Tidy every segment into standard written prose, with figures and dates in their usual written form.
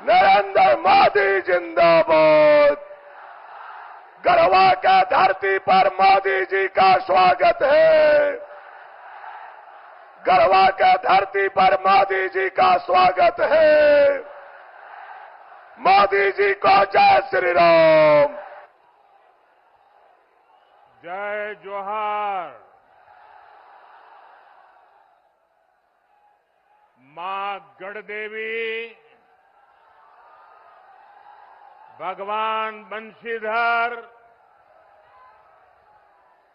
नरेंद्र मोदी जिंदाबाद। गढ़वा के धरती पर मोदी जी का स्वागत है। गढ़वा के धरती पर मोदी जी का स्वागत है। मोदी जी को जय श्री राम। जय जोहार। मां गढ़देवी, भगवान बंशीधर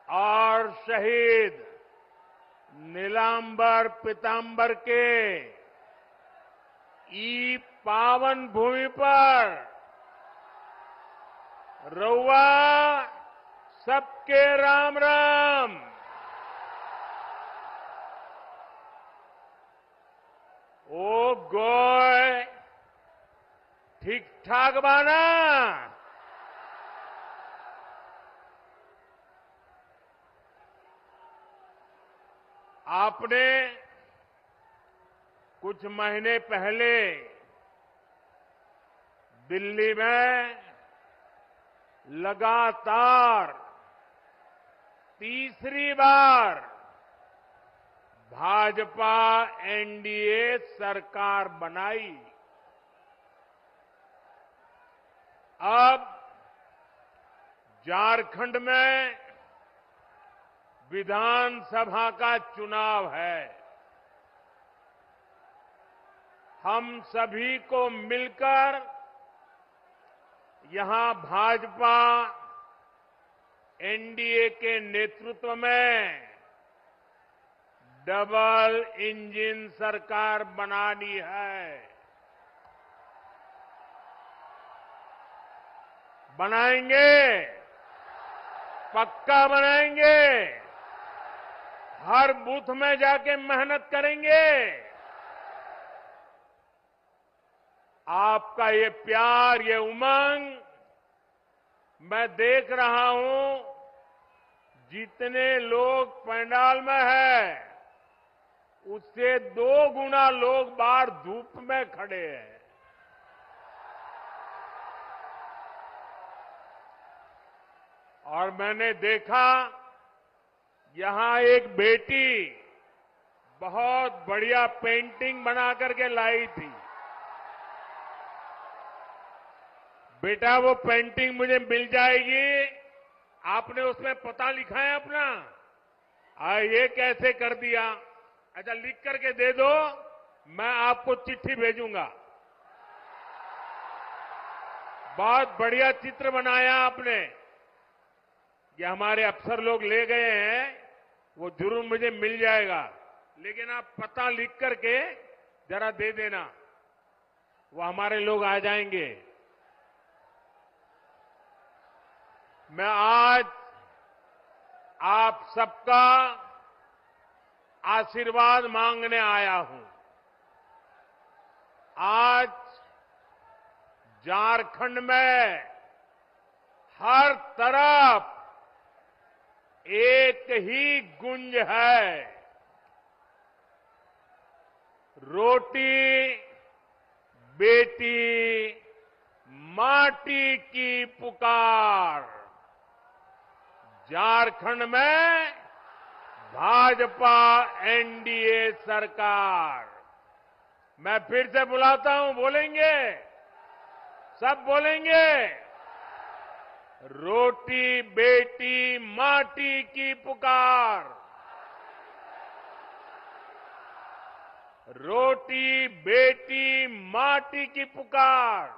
और शहीद नीलांबर पीतांबर के ई पावन भूमि पर रउआ सबके राम राम। ओ गोय ठीक ठाक बाना? आपने कुछ महीने पहले दिल्ली में लगातार तीसरी बार भाजपा एनडीए सरकार बनाई। अब झारखंड में विधानसभा का चुनाव है। हम सभी को मिलकर यहां भाजपा एनडीए के नेतृत्व में डबल इंजन सरकार बनानी है। बनाएंगे, पक्का बनाएंगे। हर बूथ में जाके मेहनत करेंगे। आपका ये प्यार, ये उमंग मैं देख रहा हूं। जितने लोग पंडाल में हैं, उससे 2 गुना लोग बाहर धूप में खड़े हैं। और मैंने देखा यहां एक बेटी बहुत बढ़िया पेंटिंग बना करके लाई थी। बेटा, वो पेंटिंग मुझे मिल जाएगी? आपने उसमें पता लिखा है अपना? ये कैसे कर दिया? अच्छा, लिख करके दे दो, मैं आपको चिट्ठी भेजूंगा। बहुत बढ़िया चित्र बनाया आपने। ये हमारे अफसर लोग ले गए हैं, वो जरूर मुझे मिल जाएगा, लेकिन आप पता लिख करके जरा दे देना, वो हमारे लोग आ जाएंगे। मैं आज आप सबका आशीर्वाद मांगने आया हूं। आज झारखंड में हर तरफ एक ही गुंज है, रोटी बेटी माटी की पुकार। झारखंड में भाजपा एनडीए सरकार। मैं फिर से बुलाता हूं, बोलेंगे? सब बोलेंगे? रोटी बेटी माटी की पुकार। रोटी बेटी माटी की पुकार।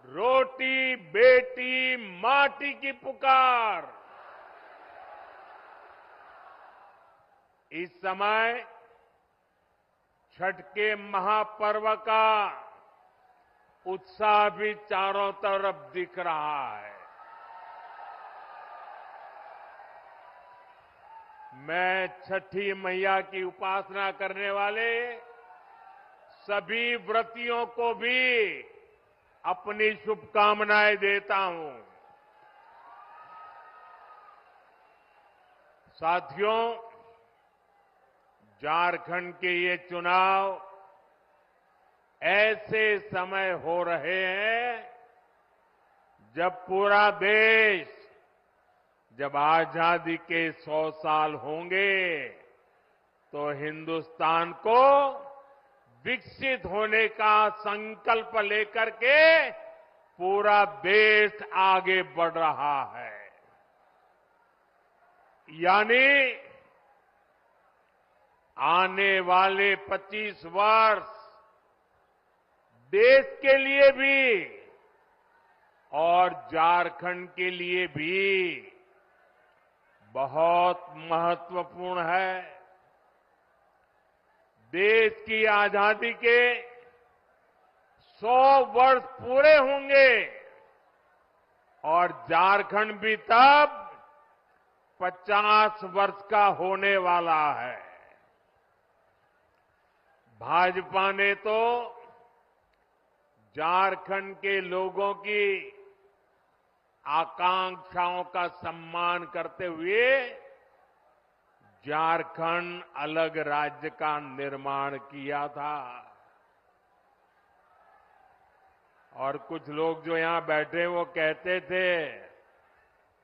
रोटी बेटी माटी की पुकार। इस समय छठ के महापर्व का उत्साह भी चारों तरफ दिख रहा है। मैं छठी मैया की उपासना करने वाले सभी व्रतियों को भी अपनी शुभकामनाएं देता हूं। साथियों, झारखंड के ये चुनाव ऐसे समय हो रहे हैं जब पूरा देश, जब आजादी के 100 साल होंगे तो हिंदुस्तान को विकसित होने का संकल्प लेकर के पूरा देश आगे बढ़ रहा है। यानी आने वाले 25 वर्ष देश के लिए भी और झारखंड के लिए भी बहुत महत्वपूर्ण है। देश की आजादी के 100 वर्ष पूरे होंगे और झारखंड भी तब 50 वर्ष का होने वाला है। भाजपा ने तो झारखंड के लोगों की आकांक्षाओं का सम्मान करते हुए झारखंड अलग राज्य का निर्माण किया था। और कुछ लोग जो यहां बैठे वो कहते थे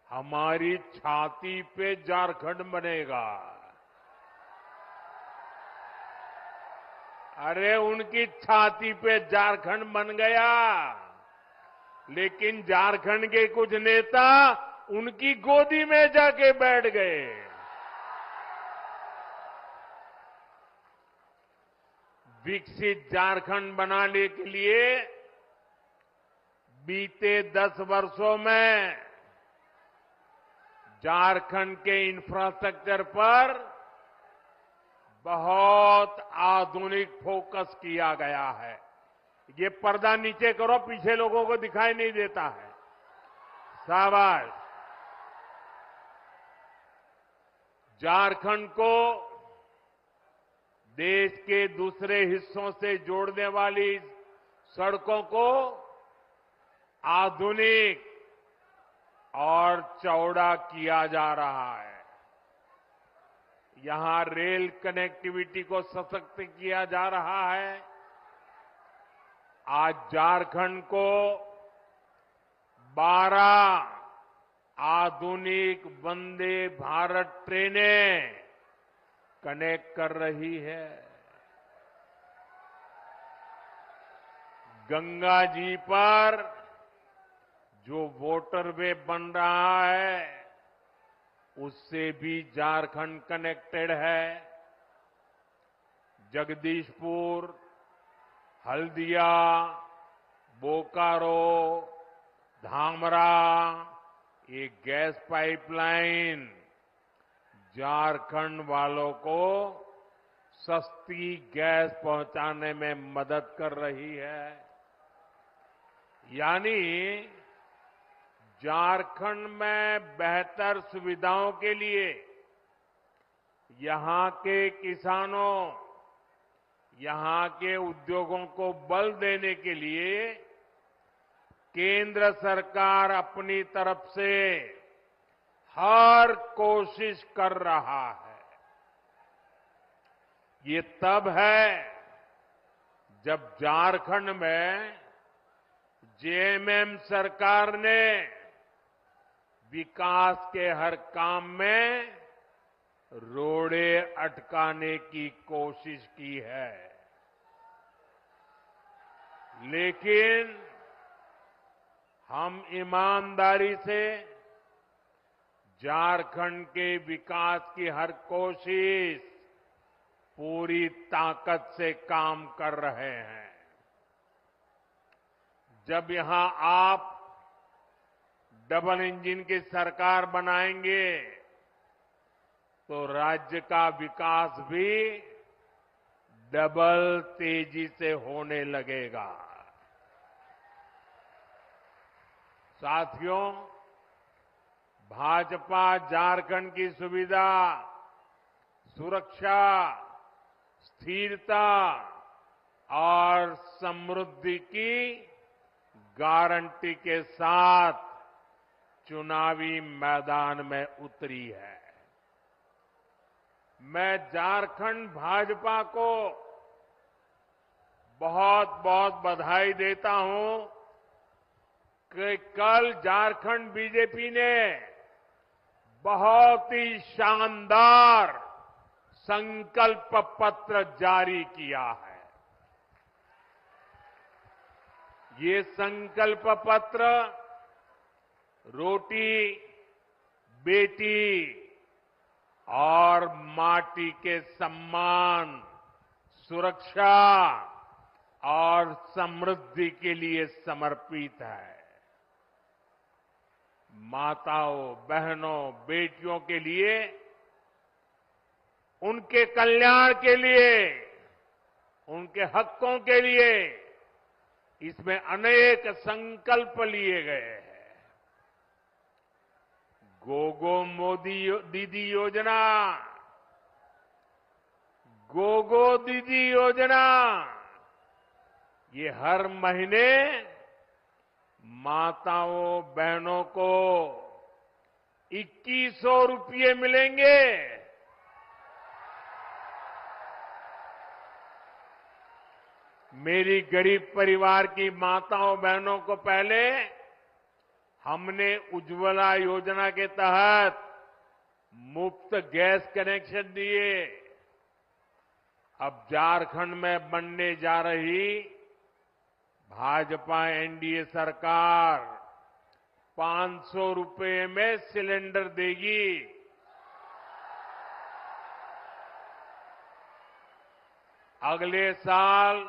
हमारी छाती पे झारखंड बनेगा। अरे उनकी छाती पे झारखंड बन गया, लेकिन झारखंड के कुछ नेता उनकी गोदी में जाके बैठ गए। विकसित झारखंड बनाने के लिए बीते 10 वर्षों में झारखंड के इंफ्रास्ट्रक्चर पर बहुत आधुनिक फोकस किया गया है। ये पर्दा नीचे करो, पीछे लोगों को दिखाई नहीं देता है। शाबाश। झारखंड को देश के दूसरे हिस्सों से जोड़ने वाली सड़कों को आधुनिक और चौड़ा किया जा रहा है। यहां रेल कनेक्टिविटी को सशक्त किया जा रहा है। आज झारखंड को 12 आधुनिक वंदे भारत ट्रेनें कनेक्ट कर रही है। गंगा जी पर जो वाटरवे बन रहा है उससे भी झारखंड कनेक्टेड है। जगदीशपुर, हल्दिया, बोकारो, धामरा, ये गैस पाइपलाइन झारखंड वालों को सस्ती गैस पहुंचाने में मदद कर रही है। यानी झारखंड में बेहतर सुविधाओं के लिए यहां के किसानों, यहां के उद्योगों को बल देने के लिए केंद्र सरकार अपनी तरफ से हर कोशिश कर रहा है। ये तब है जब झारखंड में जेएमएम सरकार ने विकास के हर काम में रोड़े अटकाने की कोशिश की है। लेकिन हम ईमानदारी से झारखंड के विकास की हर कोशिश पूरी ताकत से काम कर रहे हैं। जब यहां आप डबल इंजन की सरकार बनाएंगे तो राज्य का विकास भी डबल तेजी से होने लगेगा। साथियों, भाजपा झारखंड की सुविधा, सुरक्षा, स्थिरता और समृद्धि की गारंटी के साथ चुनावी मैदान में उतरी है। मैं झारखंड भाजपा को बहुत बहुत बधाई देता हूं कि कल झारखंड बीजेपी ने बहुत ही शानदार संकल्प पत्र जारी किया है। ये संकल्प पत्र रोटी, बेटी और माटी के सम्मान, सुरक्षा और समृद्धि के लिए समर्पित है। माताओं, बहनों, बेटियों के लिए, उनके कल्याण के लिए, उनके हकों के लिए इसमें अनेक संकल्प लिए गए हैं। गोगो मोदी दीदी योजना, गोगो दीदी योजना, ये हर महीने माताओं, बहनों को 2100 रुपये मिलेंगे। मेरी गरीब परिवार की माताओं, बहनों को पहले हमने उज्ज्वला योजना के तहत मुफ्त गैस कनेक्शन दिए। अब झारखंड में बनने जा रही भाजपा एनडीए सरकार 500 रुपये में सिलेंडर देगी। अगले साल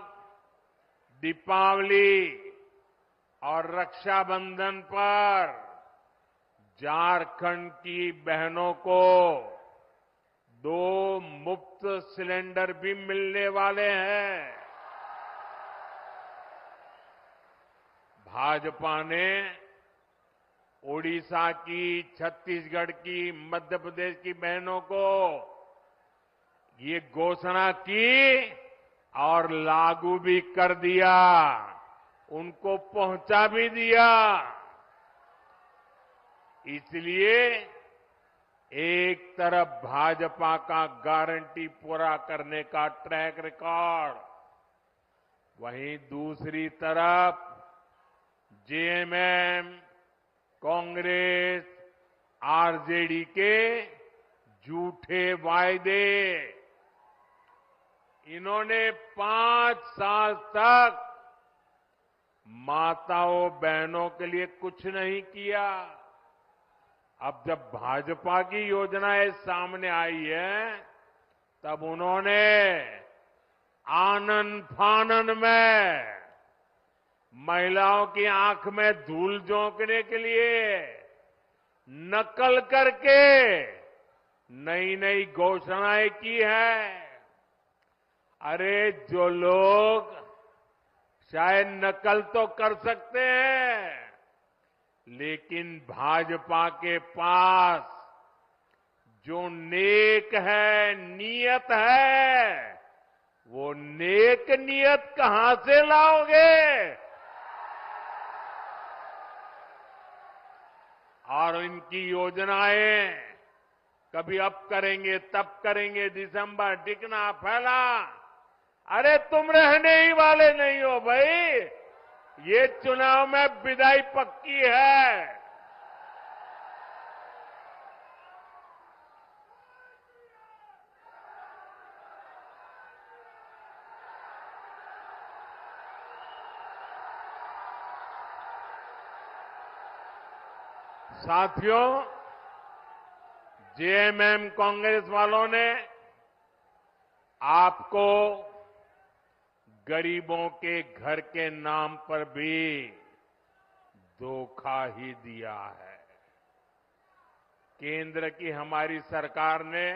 दीपावली और रक्षाबंधन पर झारखंड की बहनों को 2 मुफ्त सिलेंडर भी मिलने वाले हैं। भाजपा ने ओडिशा की, छत्तीसगढ़ की, मध्य प्रदेश की बहनों को ये घोषणा की और लागू भी कर दिया, उनको पहुंचा भी दिया। इसलिए एक तरफ भाजपा का गारंटी पूरा करने का ट्रैक रिकॉर्ड, वहीं दूसरी तरफ जेएमएम, कांग्रेस, आरजेडी के झूठे वायदे। इन्होंने 5 साल तक माताओं, बहनों के लिए कुछ नहीं किया। अब जब भाजपा की योजनाएं सामने आई है, तब उन्होंने आनन फानन में महिलाओं की आंख में धूल झोंकने के लिए नकल करके नई नई घोषणाएं की है। अरे जो लोग शायद नकल तो कर सकते हैं, लेकिन भाजपा के पास जो नेक है, नियत है, वो नेक नियत कहां से लाओगे? और इनकी योजनाएं कभी अब करेंगे, तब करेंगे, दिसंबर टिकना फैला। अरे तुम रहने ही वाले नहीं हो भाई, ये चुनाव में विदाई पक्की है। साथियों, जेएमएम कांग्रेस वालों ने आपको गरीबों के घर के नाम पर भी धोखा ही दिया है। केंद्र की हमारी सरकार ने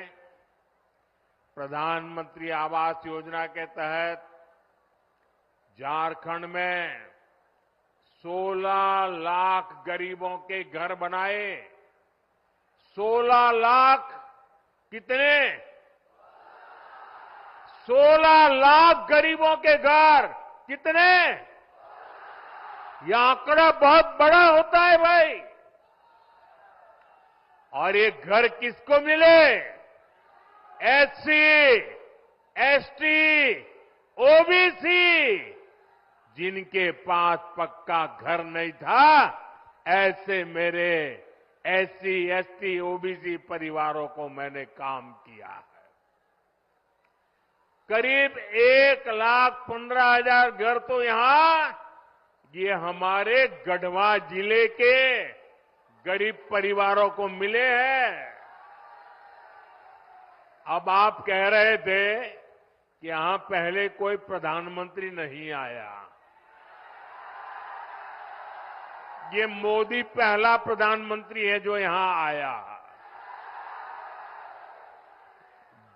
प्रधानमंत्री आवास योजना के तहत झारखंड में 16 लाख गरीबों के घर बनाए। 16 लाख कितने? 16 लाख गरीबों के घर कितने? यह आंकड़ा बहुत बड़ा होता है भाई। और ये घर किसको मिले? एससी, एसटी, ओबीसी, जिनके पास पक्का घर नहीं था, ऐसे मेरे एससी, एसटी, ओबीसी परिवारों को मैंने काम किया है। करीब 1,15,000 घर तो यहां ये हमारे गढ़वा जिले के गरीब परिवारों को मिले हैं। अब आप कह रहे थे कि यहां पहले कोई प्रधानमंत्री नहीं आया। ये मोदी पहला प्रधानमंत्री है जो यहां आया।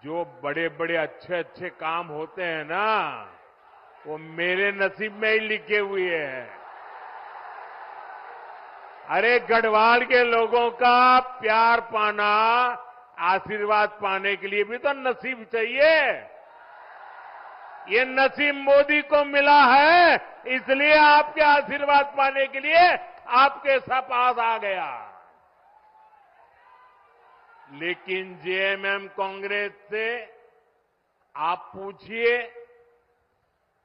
जो बड़े बड़े अच्छे अच्छे काम होते हैं ना, वो मेरे नसीब में ही लिखे हुए हैं। अरे गढ़वाल के लोगों का प्यार पाना, आशीर्वाद पाने के लिए भी तो नसीब चाहिए। ये नसीब मोदी को मिला है, इसलिए आपके आशीर्वाद पाने के लिए आपके पास आ गया। लेकिन जेएमएम कांग्रेस से आप पूछिए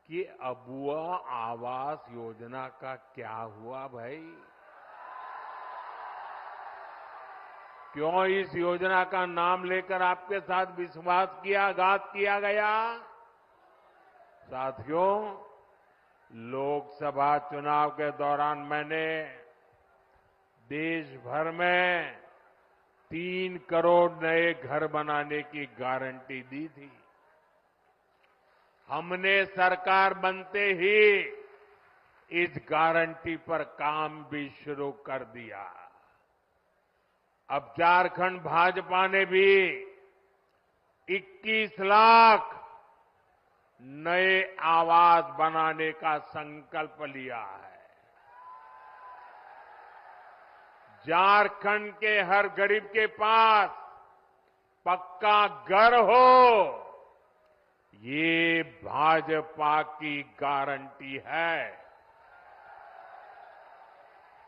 कि अबुआ आवास योजना का क्या हुआ भाई? क्यों इस योजना का नाम लेकर आपके साथ विश्वासघात किया गया? साथियों, लोकसभा चुनाव के दौरान मैंने देश भर में 3 करोड़ नए घर बनाने की गारंटी दी थी। हमने सरकार बनते ही इस गारंटी पर काम भी शुरू कर दिया। अब झारखंड भाजपा ने भी 21 लाख नए आवास बनाने का संकल्प लिया है। झारखंड के हर गरीब के पास पक्का घर हो, ये भाजपा की गारंटी है।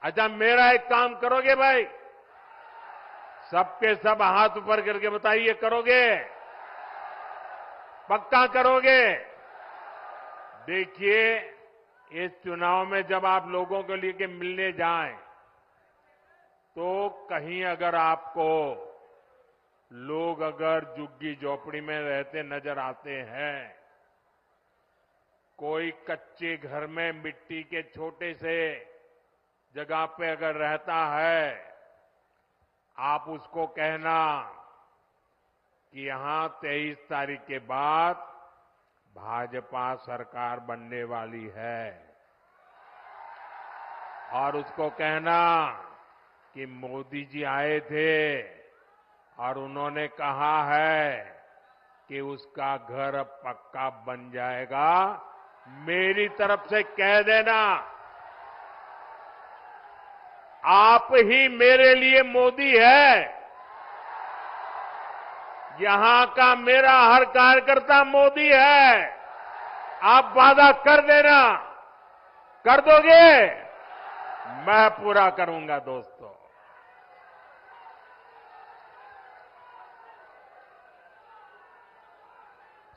अच्छा, मेरा एक काम करोगे भाई? सबके सब हाथ ऊपर करके बताइए, करोगे? पक्का करोगे? देखिए, इस चुनाव में जब आप लोगों को लेके मिलने जाएं, तो कहीं अगर आपको लोग अगर झुग्गी झोपड़ी में रहते नजर आते हैं, कोई कच्चे घर में मिट्टी के छोटे से जगह पे अगर रहता है, आप उसको कहना कि यहां 23 तारीख के बाद भाजपा सरकार बनने वाली है, और उसको कहना कि मोदी जी आए थे और उन्होंने कहा है कि उसका घर अब पक्का बन जाएगा। मेरी तरफ से कह देना, आप ही मेरे लिए मोदी है। यहां का मेरा हर कार्यकर्ता मोदी है। आप वादा कर देना, कर दोगे? मैं पूरा करूंगा दोस्तों।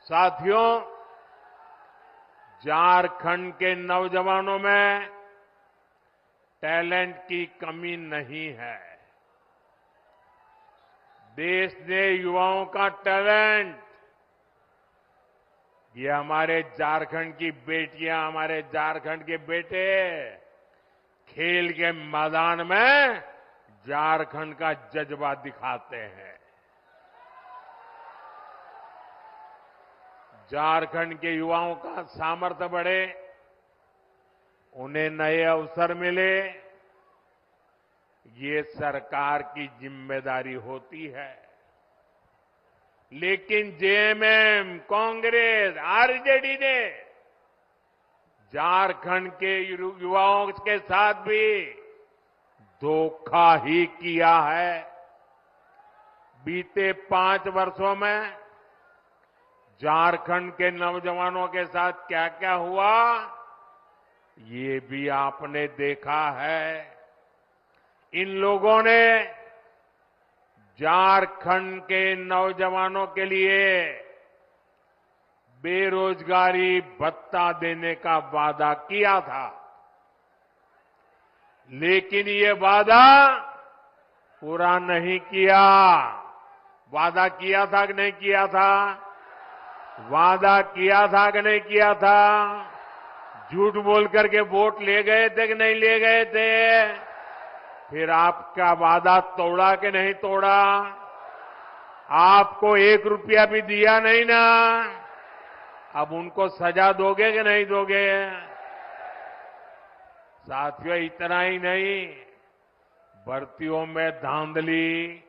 साथियों, झारखंड के नौजवानों में टैलेंट की कमी नहीं है। देश ने युवाओं का टैलेंट, ये हमारे झारखंड की बेटियां, हमारे झारखंड के बेटे खेल के मैदान में झारखंड का जज्बा दिखाते हैं। झारखंड के युवाओं का सामर्थ्य बढ़े, उन्हें नए अवसर मिले, ये सरकार की जिम्मेदारी होती है। लेकिन जेएमएम, कांग्रेस, आरजेडी ने झारखंड के युवाओं के साथ भी धोखा ही किया है। बीते 5 वर्षों में झारखंड के नौजवानों के साथ क्या क्या हुआ, ये भी आपने देखा है। इन लोगों ने झारखंड के नौजवानों के लिए बेरोजगारी भत्ता देने का वादा किया था, लेकिन ये वादा पूरा नहीं किया। वादा किया था कि नहीं किया था? वादा किया था कि नहीं किया था? झूठ बोल करके वोट ले गए थे कि नहीं ले गए थे? फिर आपका वादा तोड़ा कि नहीं तोड़ा? आपको 1 रुपया भी दिया नहीं ना? अब उनको सजा दोगे कि नहीं दोगे? साथियों, इतना ही नहीं, भर्तियों में धांधली,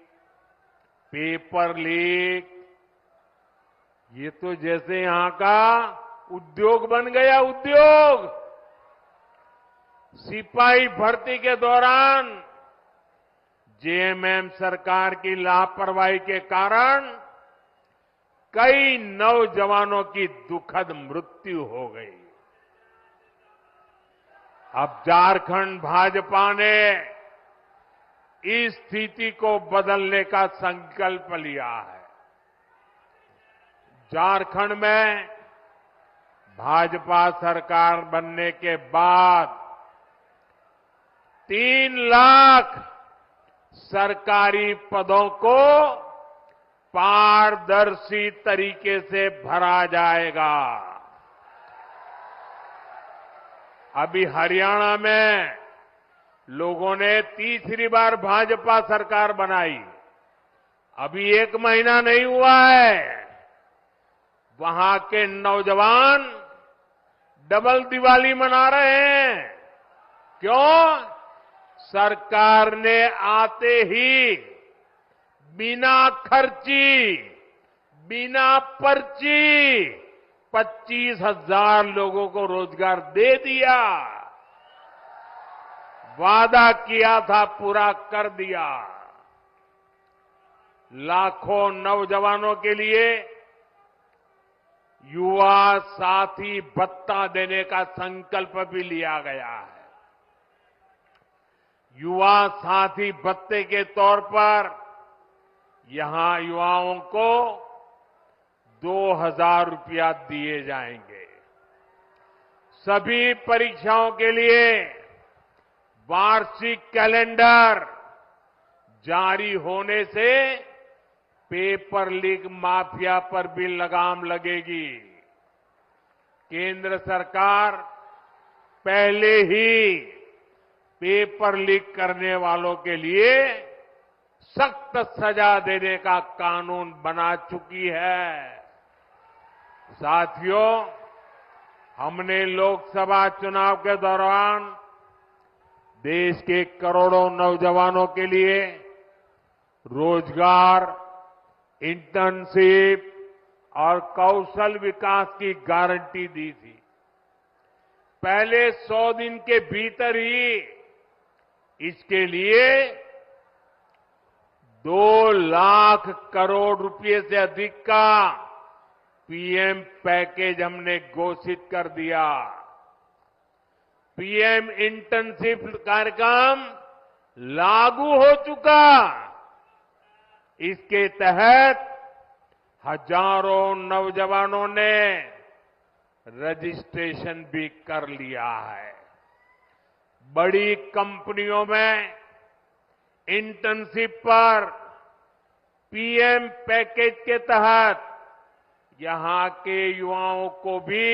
पेपर लीक, ये तो जैसे यहां का उद्योग बन गया। उद्योग सिपाही भर्ती के दौरान जेएमएम सरकार की लापरवाही के कारण कई नौजवानों की दुखद मृत्यु हो गई। अब झारखंड भाजपा ने इस स्थिति को बदलने का संकल्प लिया है। झारखंड में भाजपा सरकार बनने के बाद 3 लाख सरकारी पदों को पारदर्शी तरीके से भरा जाएगा। अभी हरियाणा में लोगों ने तीसरी बार भाजपा सरकार बनाई, अभी 1 महीना नहीं हुआ है। वहां के नौजवान डबल दिवाली मना रहे हैं। क्यों? सरकार ने आते ही बिना खर्ची, बिना पर्ची 25,000 लोगों को रोजगार दे दिया। वादा किया था, पूरा कर दिया। लाखों नौजवानों के लिए युवा साथी भत्ता देने का संकल्प भी लिया गया है। युवा साथी भत्ते के तौर पर यहां युवाओं को 2,000 रुपया दिए जाएंगे। सभी परीक्षाओं के लिए वार्षिक कैलेंडर जारी होने से पेपर लीक माफिया पर भी लगाम लगेगी। केंद्र सरकार पहले ही पेपर लीक करने वालों के लिए सख्त सजा देने का कानून बना चुकी है। साथियों, हमने लोकसभा चुनाव के दौरान देश के करोड़ों नौजवानों के लिए रोजगार, इंटर्नशिप और कौशल विकास की गारंटी दी थी। पहले 100 दिन के भीतर ही इसके लिए 2 लाख करोड़ रुपए से अधिक का पीएम पैकेज हमने घोषित कर दिया। पीएम इंटर्नशिप कार्यक्रम लागू हो चुका। इसके तहत हजारों नौजवानों ने रजिस्ट्रेशन भी कर लिया है। बड़ी कंपनियों में इंटर्नशिप पर पीएम पैकेज के तहत यहां के युवाओं को भी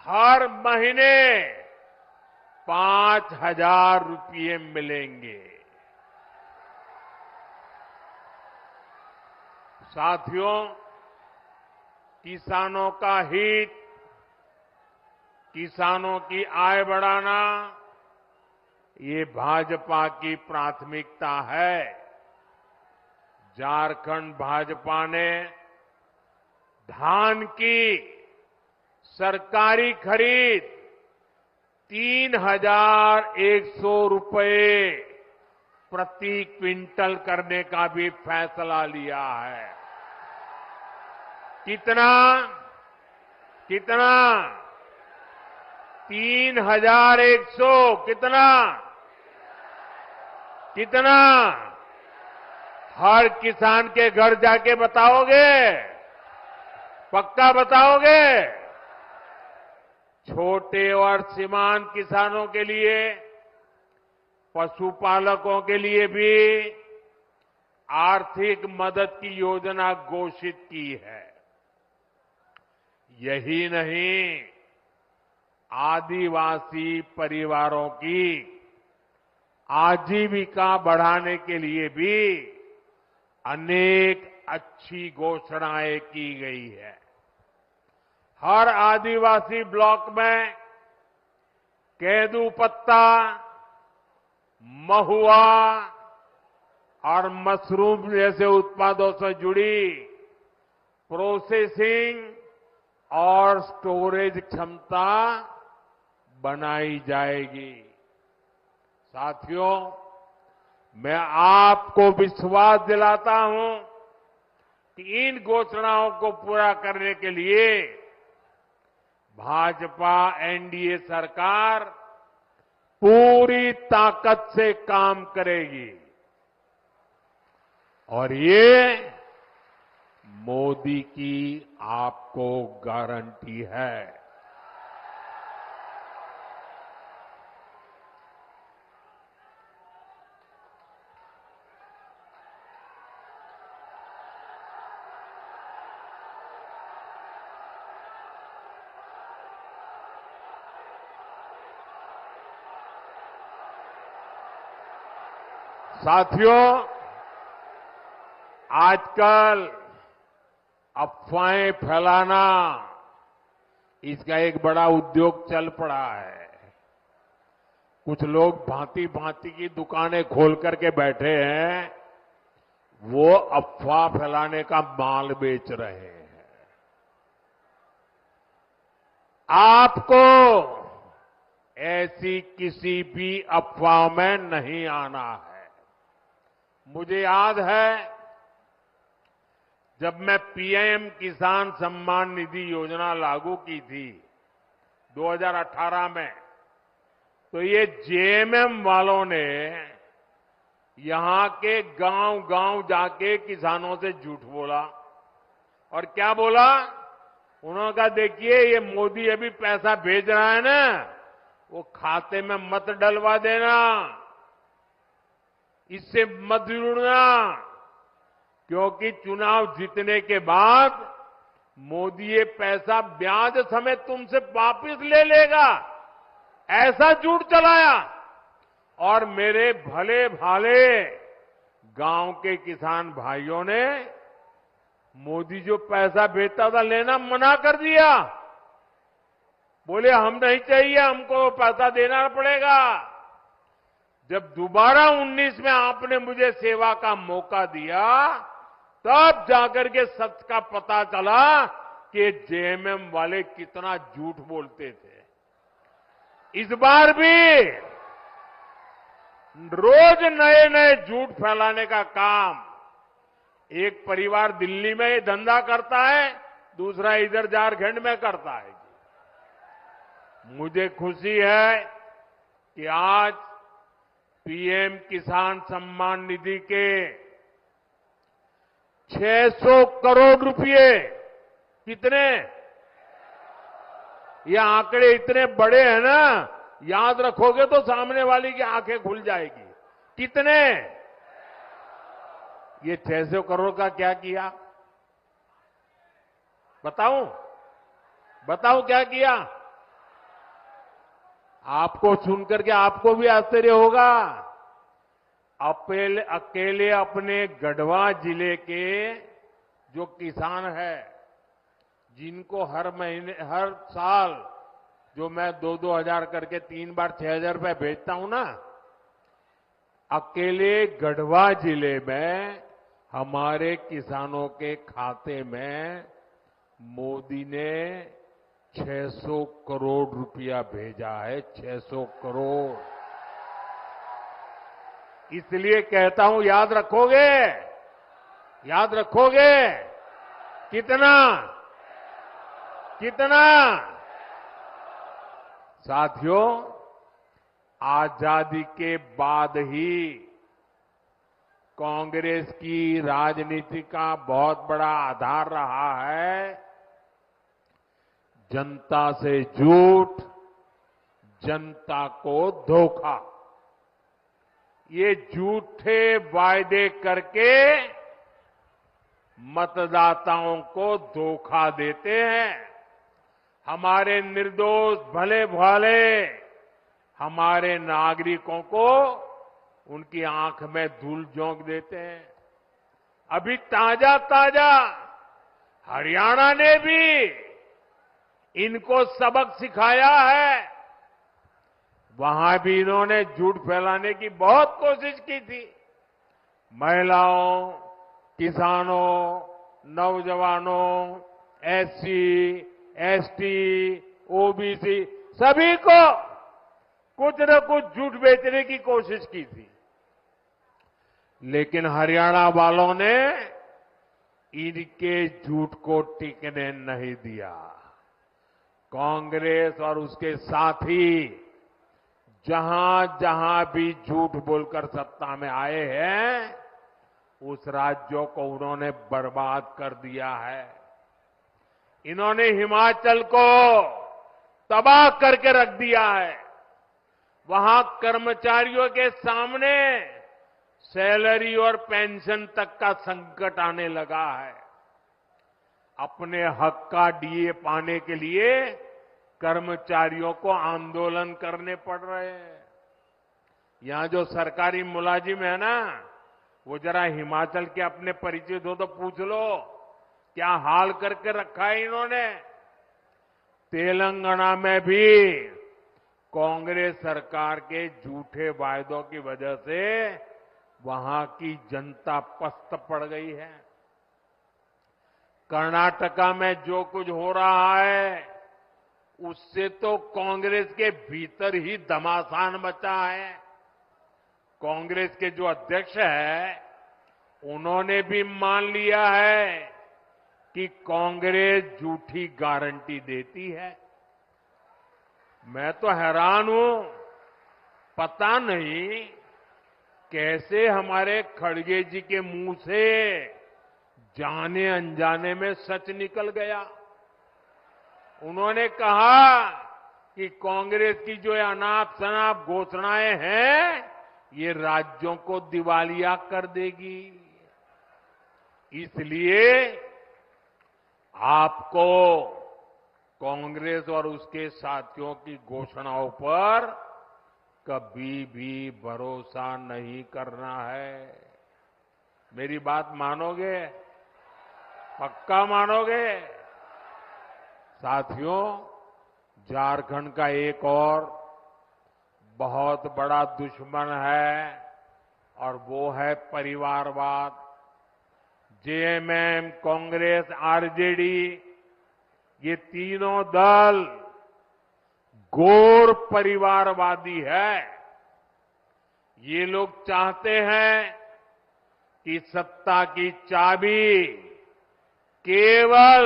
हर महीने 5,000 रुपये मिलेंगे। साथियों, किसानों का हित, किसानों की आय बढ़ाना, ये भाजपा की प्राथमिकता है। झारखंड भाजपा ने धान की सरकारी खरीद 3,100 रुपये प्रति क्विंटल करने का भी फैसला लिया है। कितना? 3,100। कितना? हर किसान के घर जाके बताओगे? पक्का बताओगे? छोटे और सीमांत किसानों के लिए, पशुपालकों के लिए भी आर्थिक मदद की योजना घोषित की है। यही नहीं, आदिवासी परिवारों की आजीविका बढ़ाने के लिए भी अनेक अच्छी घोषणाएं की गई है। हर आदिवासी ब्लॉक में केंदू पत्ता, महुआ और मशरूम जैसे उत्पादों से जुड़ी प्रोसेसिंग और स्टोरेज क्षमता बनाई जाएगी। साथियों, मैं आपको विश्वास दिलाता हूं कि इन घोषणाओं को पूरा करने के लिए भाजपा एनडीए सरकार पूरी ताकत से काम करेगी और ये मोदी की आपको गारंटी है। साथियों, आजकल अफवाहें फैलाना इसका एक बड़ा उद्योग चल पड़ा है। कुछ लोग भांति भांति की दुकानें खोल करके बैठे हैं, वो अफवाह फैलाने का माल बेच रहे हैं। आपको ऐसी किसी भी अफवाह में नहीं आना है। मुझे याद है, जब मैं पीएम किसान सम्मान निधि योजना लागू की थी 2018 में, तो ये जेएमएम वालों ने यहां के गांव-गांव जाके किसानों से झूठ बोला। और क्या बोला? उन्होंने कहा, देखिए ये मोदी अभी पैसा भेज रहा है ना, वो खाते में मत डलवा देना, इससे मत जुड़ना, क्योंकि चुनाव जीतने के बाद मोदी ये पैसा ब्याज समेत तुमसे वापस ले लेगा। ऐसा झूठ चलाया और मेरे भले भाले गांव के किसान भाइयों ने मोदी जो पैसा भेजता था लेना मना कर दिया। बोले हम नहीं चाहिए, हमको पैसा देना पड़ेगा। जब दोबारा 19 में आपने मुझे सेवा का मौका दिया, तब जाकर के सच का पता चला कि जेएमएम वाले कितना झूठ बोलते थे। इस बार भी रोज नए नए झूठ फैलाने का काम एक परिवार दिल्ली में ये धंधा करता है, दूसरा इधर झारखंड में करता है। मुझे खुशी है कि आज पीएम किसान सम्मान निधि के 600 करोड़ रुपए, कितने? ये आंकड़े इतने बड़े हैं ना, याद रखोगे तो सामने वाली की आंखें खुल जाएगी। कितने? ये 600 करोड़ का क्या किया? बताऊं क्या किया? आपको सुनकर के आपको भी आश्चर्य होगा। अकेले अपने गढ़वा जिले के जो किसान है, जिनको हर साल जो मैं 2-2 हजार करके 3 बार 6,000 रुपए भेजता हूं ना, अकेले गढ़वा जिले में हमारे किसानों के खाते में मोदी ने 600 करोड़ रुपया भेजा है। 600 करोड़। इसलिए कहता हूं, याद रखोगे? याद रखोगे? कितना? साथियों, आजादी के बाद ही कांग्रेस की राजनीति का बहुत बड़ा आधार रहा है जनता से झूठ, जनता को धोखा। ये झूठे वायदे करके मतदाताओं को धोखा देते हैं। हमारे निर्दोष भले भाले हमारे नागरिकों को उनकी आंख में धूल झोंक देते हैं। अभी ताजा ताजा हरियाणा ने भी इनको सबक सिखाया है। वहां भी इन्होंने झूठ फैलाने की बहुत कोशिश की थी। महिलाओं, किसानों, नौजवानों, एससी, एसटी, ओबीसी सभी को कुछ न कुछ झूठ बेचने की कोशिश की थी। लेकिन हरियाणा वालों ने इनके झूठ को टिकने नहीं दिया। कांग्रेस और उसके साथी जहां जहां भी झूठ बोलकर सत्ता में आए हैं, उस राज्यों को उन्होंने बर्बाद कर दिया है। इन्होंने हिमाचल को तबाह करके रख दिया है। वहां कर्मचारियों के सामने सैलरी और पेंशन तक का संकट आने लगा है। अपने हक का डीए पाने के लिए कर्मचारियों को आंदोलन करने पड़ रहे हैं। यहां जो सरकारी मुलाजिम है ना, वो जरा हिमाचल के अपने परिचित हो तो पूछ लो क्या हाल करके रखा है इन्होंने। तेलंगाना में भी कांग्रेस सरकार के झूठे वायदों की वजह से वहां की जनता पस्त पड़ गई है। कर्नाटका में जो कुछ हो रहा है उससे तो कांग्रेस के भीतर ही घमासान मचा है। कांग्रेस के जो अध्यक्ष है उन्होंने भी मान लिया है कि कांग्रेस झूठी गारंटी देती है। मैं तो हैरान हूं, पता नहीं कैसे हमारे खड़गे जी के मुंह से जाने अनजाने में सच निकल गया। उन्होंने कहा कि कांग्रेस की जो अनाप शनाप घोषणाएं हैं ये राज्यों को दिवालिया कर देगी। इसलिए आपको कांग्रेस और उसके साथियों की घोषणाओं पर कभी भी भरोसा नहीं करना है। मेरी बात मानोगे? पक्का मानोगे? साथियों, झारखंड का एक और बहुत बड़ा दुश्मन है और वो है परिवारवाद। जेएमएम, कांग्रेस, आरजेडी ये तीनों दल घोर परिवारवादी है। ये लोग चाहते हैं कि सत्ता की चाबी केवल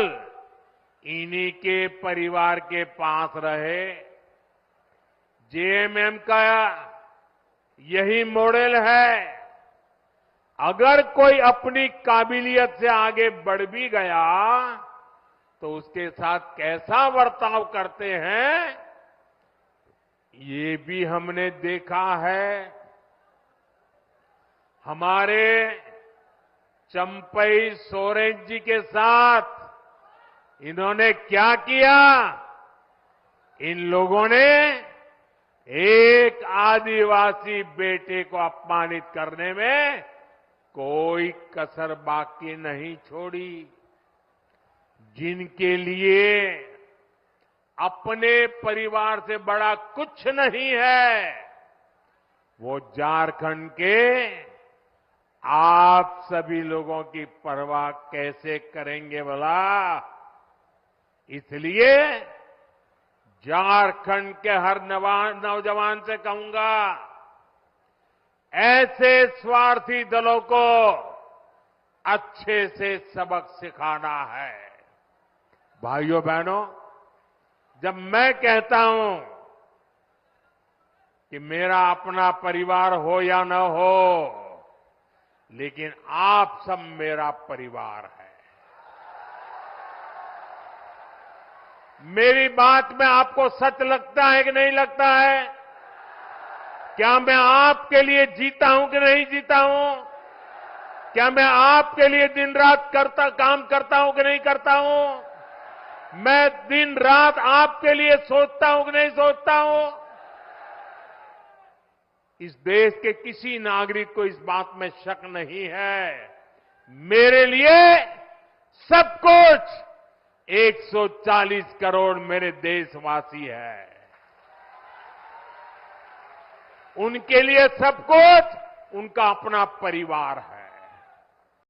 इन्हीं के परिवार के पास रहे। जेएमएम का यही मॉडल है। अगर कोई अपनी काबिलियत से आगे बढ़ भी गया तो उसके साथ कैसा बर्ताव करते हैं ये भी हमने देखा है। हमारे चंपई सोरेन जी के साथ इन्होंने क्या किया? इन लोगों ने एक आदिवासी बेटे को अपमानित करने में कोई कसर बाकी नहीं छोड़ी। जिनके लिए अपने परिवार से बड़ा कुछ नहीं है, वो झारखंड के आप सभी लोगों की परवाह कैसे करेंगे भला? इसलिए झारखंड के हर नौजवान से कहूंगा, ऐसे स्वार्थी दलों को अच्छे से सबक सिखाना है। भाइयों बहनों, जब मैं कहता हूं कि मेरा अपना परिवार हो या न हो, लेकिन आप सब मेरा परिवार है। मेरी बात में आपको सच लगता है कि नहीं लगता है? क्या मैं आपके लिए जीता हूं कि नहीं जीता हूं? क्या मैं आपके लिए दिन रात काम करता हूं कि नहीं करता हूं? मैं दिन रात आपके लिए सोचता हूं कि नहीं सोचता हूं? इस देश के किसी नागरिक को इस बात में शक नहीं है। मेरे लिए सब कुछ 140 करोड़ मेरे देशवासी हैं। उनके लिए सब कुछ उनका अपना परिवार है।